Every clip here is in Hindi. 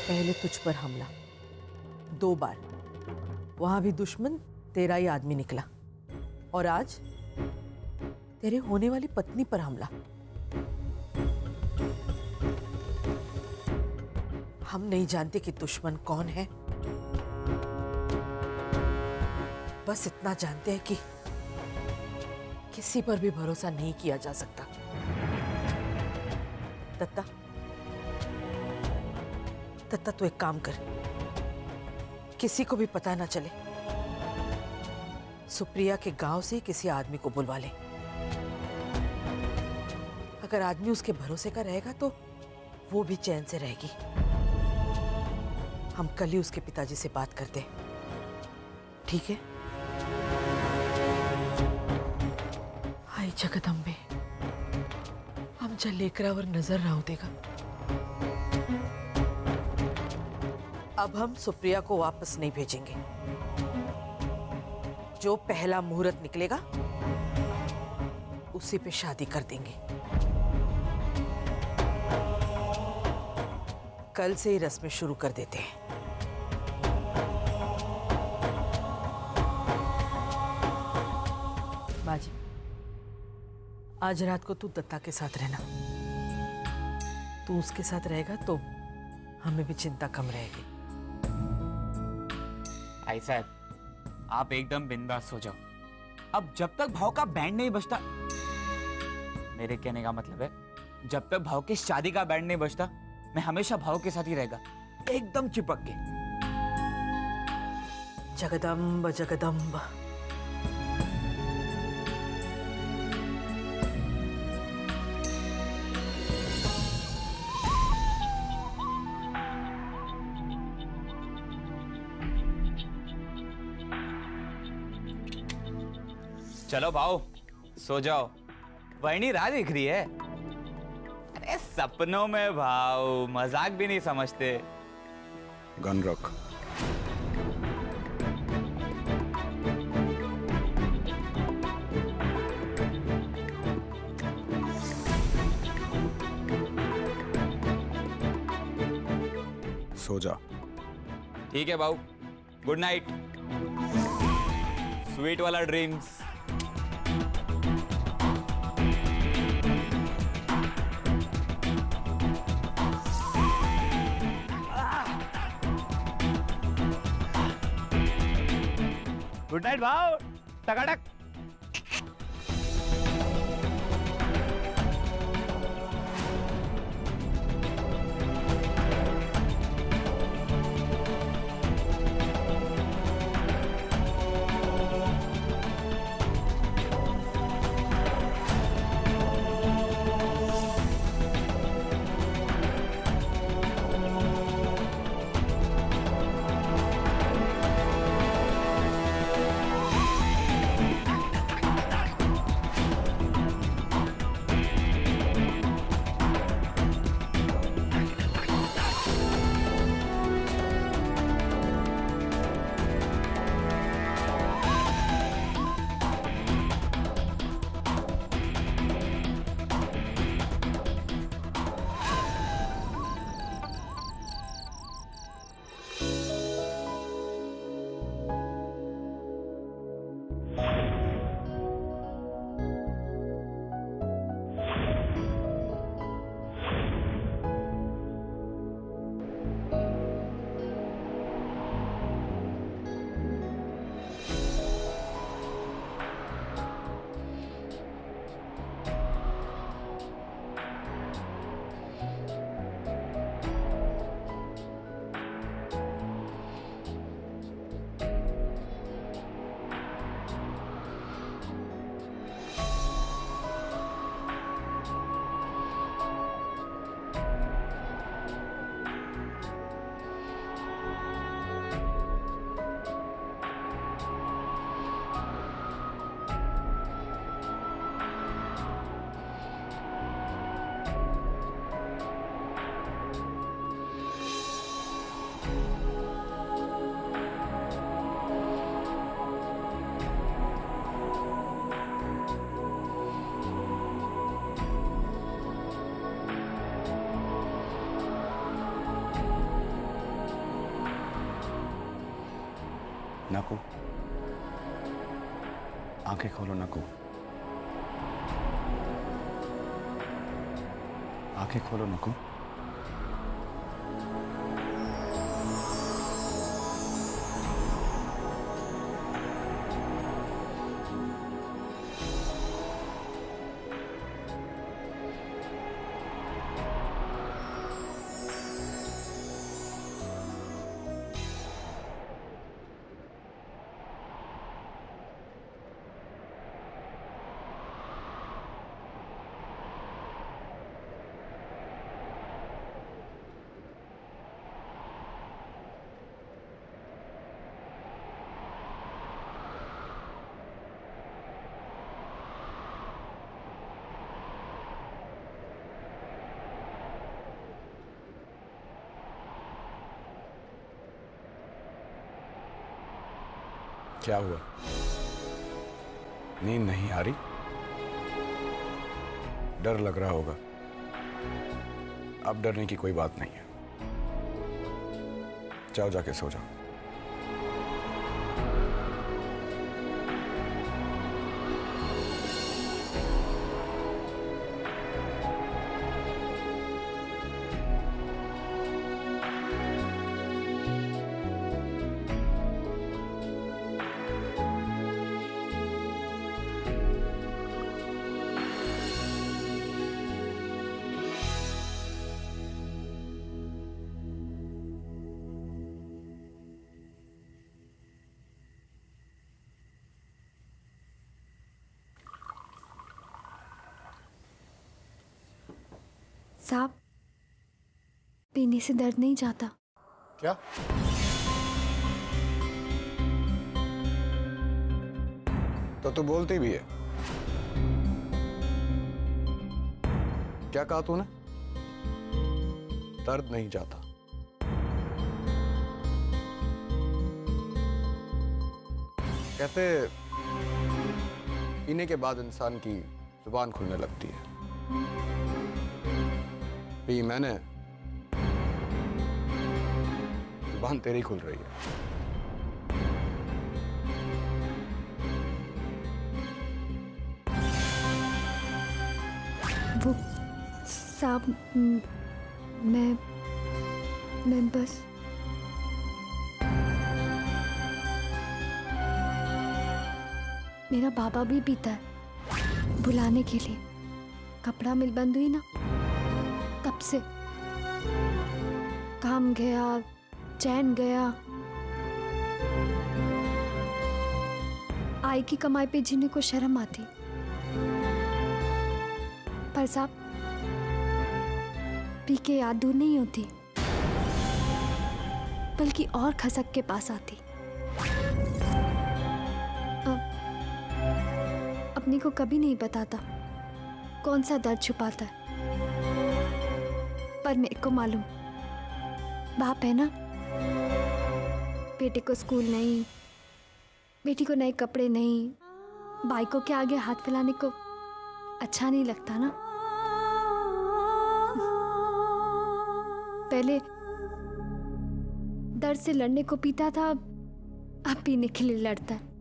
पहले तुझ पर हमला 2 बार, वहां भी दुश्मन तेरा ही आदमी निकला, और आज तेरे होने वाली पत्नी पर हमला। हम नहीं जानते कि दुश्मन कौन है, बस इतना जानते हैं कि किसी पर भी भरोसा नहीं किया जा सकता। दत्ता, दत्ता तू एक काम कर, किसी को भी पता ना चले, सुप्रिया के गांव से किसी आदमी को बुलवा ले। अगर आदमी उसके भरोसे का रहेगा तो वो भी चैन से रहेगी। हम कल ही उसके पिताजी से बात करते हैं, ठीक है? हाय जगदम्बे, आमच्या लेकरावर नजर राहू देगा। अब हम सुप्रिया को वापस नहीं भेजेंगे। जो पहला मुहूर्त निकलेगा उसी पे शादी कर देंगे। कल से ही रस्में शुरू कर देते हैं। बाजी, आज रात को तू दत्ता के साथ रहना। तू उसके साथ रहेगा तो हमें भी चिंता कम रहेगी। आई साहब, आप एकदम बिंदास हो जाओ। अब जब तक भाव का बैंड नहीं बजता, मेरे कहने का मतलब है जब तक भाव की शादी का बैंड नहीं बजता, मैं हमेशा भाव के साथ ही रहेगा, एकदम चिपक के। जगदम्ब जगदम्ब। चलो भाव, सो जाओ, वही राह दिख रही है। अरे सपनों में भाव, मजाक भी नहीं समझते। गन रख। सो जा। ठीक है भाव, गुड नाइट, स्वीट वाला ड्रीम्स। गुड नाइट भाव, टकाटक। नकु, आंखें खोलो नकु, आंखें खोलो नकु। क्या हुआ? नींद नहीं आ रही? डर लग रहा होगा। अब डरने की कोई बात नहीं है। जाओ जाके सो जाओ। साहब, पीने से दर्द नहीं जाता। क्या? तो तू बोलती भी है। क्या कहा तूने? दर्द नहीं जाता। कहते पीने के बाद इंसान की जुबान खुलने लगती है। पी मैंने, जुबान तेरी खुल रही है। वो साहब, मैं बस मेरा बाबा भी पीता है, बुलाने के लिए। कपड़ा मिल बंद हुई ना, तब से काम गया, चैन गया। आई की कमाई पे जीने को शर्म आती। पर साहब, पी के याद दूर नहीं होती, बल्कि और खसक के पास आती। अपने को कभी नहीं बताता कौन सा दर्द छुपाता है, पर मेरे को मालूम। बाप है ना, बेटे को स्कूल नहीं, बेटी को नए कपड़े नहीं, बाइकों के आगे हाथ फैलाने को अच्छा नहीं लगता ना। पहले दर्द से लड़ने को पीता था, अब पीने के लिए लड़ता है।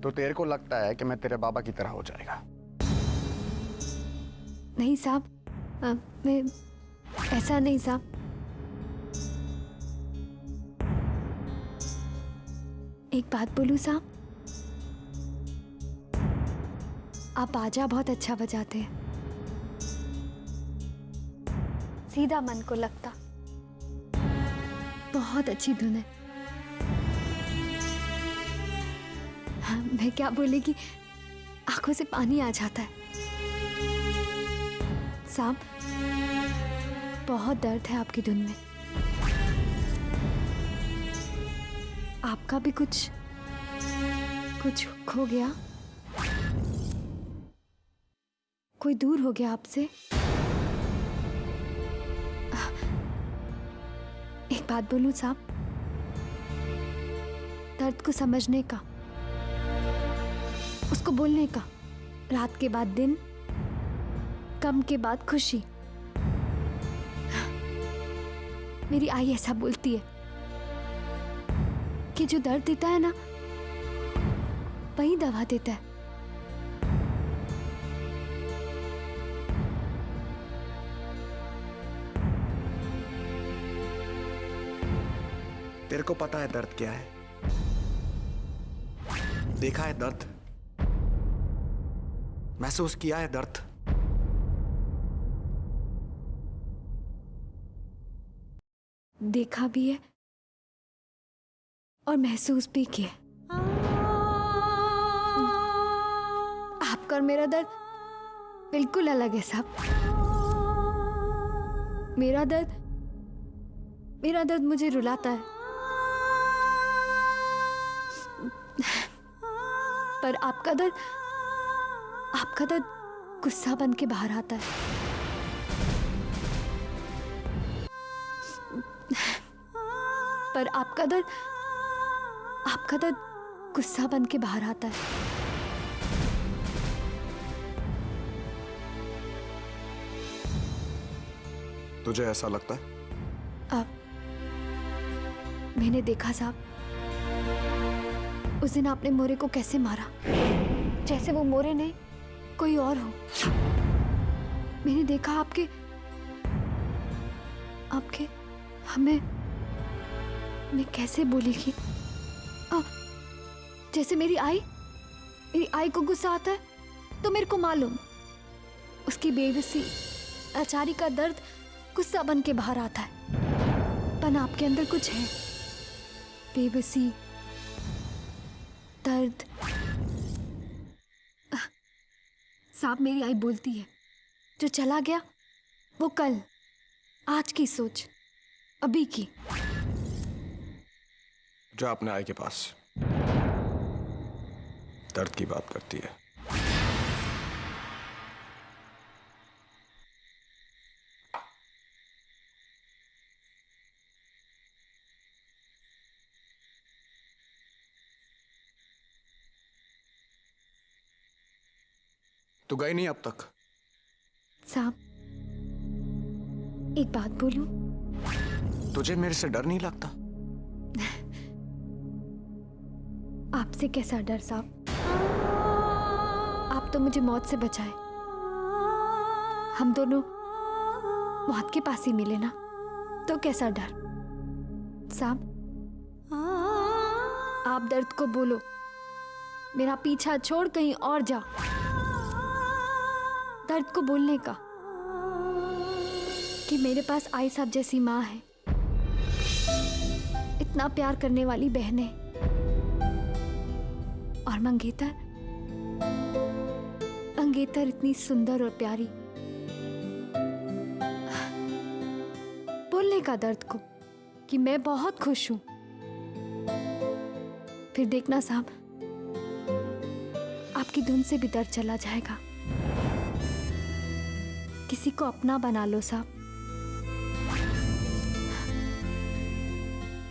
तो तेरे को लगता है कि मैं तेरे बाबा की तरह हो जाएगा? नहीं साहब, मैं ऐसा नहीं साहब। एक बात बोलूं साहब, आप बाजा बहुत अच्छा बजाते हैं, सीधा मन को लगता। बहुत अच्छी धुन है। हाँ, मैं क्या बोले कि आंखों से पानी आ जाता है। साहब, बहुत दर्द है आपकी धुन में। आपका भी कुछ खो गया, कोई दूर हो गया आपसे। एक बात बोलूं साहब, दर्द को समझने का, उसको बोलने का, रात के बाद दिन, गम के बाद खुशी, मेरी आई ऐसा बोलती है कि जो दर्द देता है ना वही दवा देता है। तेरे को पता है दर्द क्या है? देखा है दर्द? महसूस किया है दर्द? देखा भी है और महसूस भी किया। आपका और मेरा दर्द बिल्कुल अलग है साहब। मेरा दर्द मुझे रुलाता है, पर आपका दर्द गुस्सा बन के बाहर आता है। पर आपका दर्द गुस्सा बन के बाहर आता है। तुझे ऐसा लगता है? अब मैंने देखा साहब, उस दिन आपने मोरे को कैसे मारा, जैसे वो मोरे नहीं कोई और हो। मैंने देखा आपके हमें मैं कैसे बोलेगी, जैसे मेरी आई को गुस्सा आता है तो मेरे को मालूम उसकी बेबसी लाचारी का दर्द गुस्सा बन के बाहर आता है। पर आपके अंदर कुछ है, बेबसी, दर्द। साहब मेरी आई बोलती है जो चला गया वो कल, आज की सोच अभी की। जा अपने आई के पास, दर्द की बात करती है। तू गई नहीं अब तक? साहब एक बात बोलूं? तुझे मेरे से डर नहीं लगता? आपसे कैसा डर साहब, आप तो मुझे मौत से बचाए। हम दोनों मौत के पास ही मिले ना, तो कैसा डर। साहब आप दर्द को बोलो मेरा पीछा छोड़ कहीं और जा, दर्द को बोलने का कि मेरे पास आई साहब जैसी माँ है, इतना प्यार करने वाली बहनें, और मंगेतर इतनी सुंदर और प्यारी। बोलने का दर्द को कि मैं बहुत खुश हूं। फिर देखना साहब आपकी धुन से भी दर्द चला जाएगा। किसी को अपना बना लो साहब।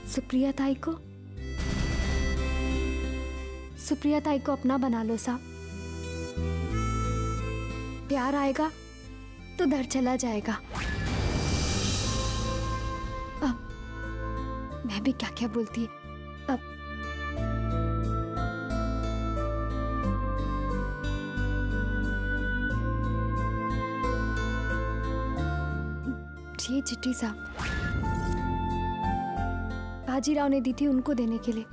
सुप्रिया ताई को अपना बना लो साहब। प्यार आएगा तो दर्द चला जाएगा। अब मैं भी क्या क्या बोलती है। अब ये चिट्ठी साहब बाजीराव ने दी थी उनको देने के लिए।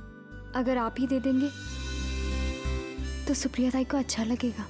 अगर आप ही दे देंगे तो सुप्रिया ताई को अच्छा लगेगा।